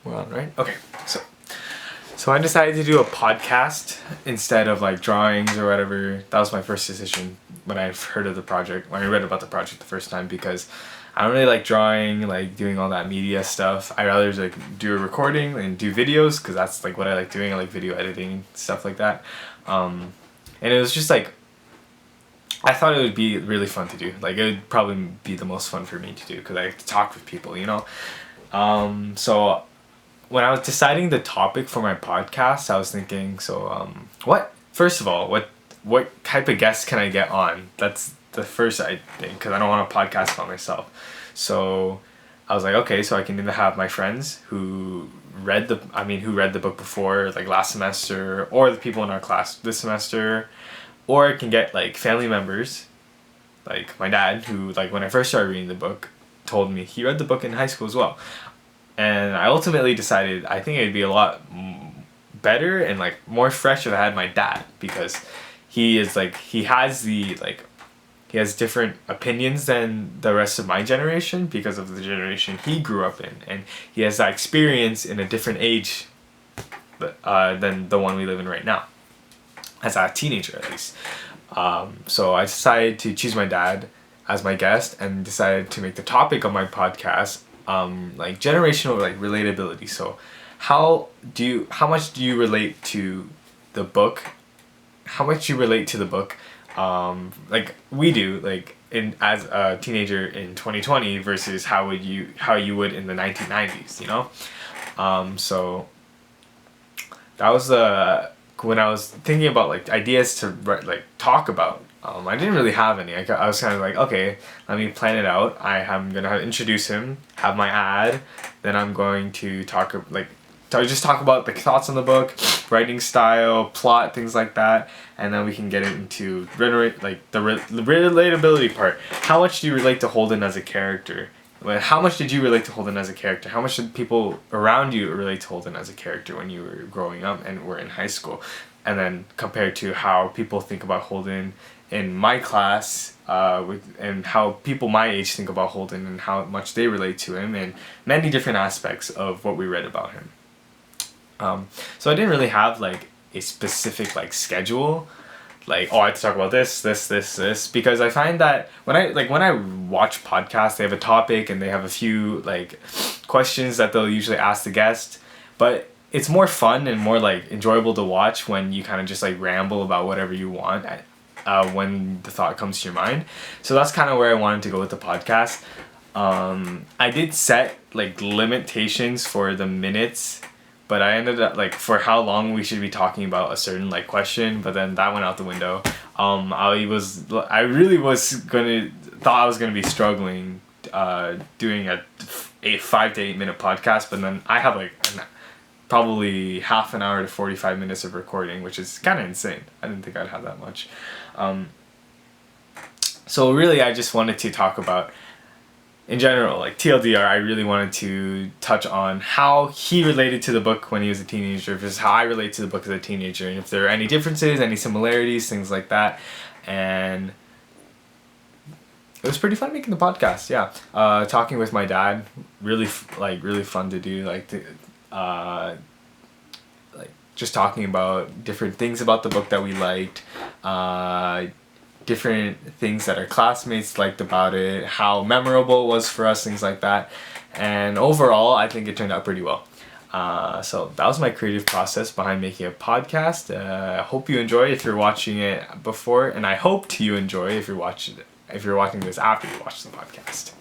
We're on, right? Okay. So I decided to do a podcast instead of like drawings or whatever. That was my first decision when I heard of the project, when I read about the project the first time, because I don't really like drawing, like doing all that media stuff. I rather like do a recording and do videos because that's like what I like doing. I like video editing, stuff like that. And it was just like, I thought it would be really fun to do. Like it would probably be the most fun for me to do because I like to talk with people, you know? So when I was deciding the topic for my podcast, I was thinking, first of all, what type of guests can I get on? That's the first I think, because I don't want a podcast about myself. So I was like, okay, so I can either have my friends who read the book before, like last semester, or the people in our class this semester, or I can get like family members, like my dad, who like when I first started reading the book, told me he read the book in high school as well. And I ultimately decided I think it'd be a lot better and like more fresh if I had my dad, because he has different opinions than the rest of my generation because of the generation he grew up in, and he has that experience in a different age than the one we live in right now, as a teenager at least. So I decided to choose my dad as my guest and decided to make the topic of my podcast like generational like relatability. So how much do you relate to the book? How much do you relate to the book? Like we do, like in as a teenager in 2020 versus how you would in the 1990s, you know? So that was when I was thinking about like ideas to like talk about. I didn't really have any. I was kind of like, okay, let me plan it out. I'm gonna introduce him, have my ad, then I'm going to talk about the thoughts on the book, writing style, plot, things like that, and then we can get into the relatability part. How much do you relate to Holden as a character? How much did you relate to Holden as a character? How much did people around you relate to Holden as a character when you were growing up and were in high school? And then compared to how people think about Holden in my class, and how people my age think about Holden and how much they relate to him, and many different aspects of what we read about him. So I didn't really have like a specific like schedule, like, oh, I have to talk about this, because I find that when I watch podcasts, they have a topic and they have a few like questions that they'll usually ask the guest, but it's more fun and more like enjoyable to watch when you kind of just like ramble about whatever you want when the thought comes to your mind. So that's kind of where I wanted to go with the podcast. I did set like limitations for the minutes, but I ended up like for how long we should be talking about a certain like question, but then that went out the window. I really thought I was gonna be struggling doing a 5 to 8 minute podcast, but then I have like probably half an hour to 45 minutes of recording, which is kind of insane. I didn't think I'd have that much. So really I just wanted to talk about, in general, like TLDR, I really wanted to touch on how he related to the book when he was a teenager versus how I relate to the book as a teenager, and if there are any differences, any similarities, things like that. And it was pretty fun making the podcast, yeah. Talking with my dad, really fun to do, like just talking about different things about the book that we liked, different things that our classmates liked about it, how memorable it was for us, things like that. And overall, I think it turned out pretty well. So that was my creative process behind making a podcast. I hope you enjoy if you're watching it before, and I hope you enjoy if you're watching this after you watch the podcast.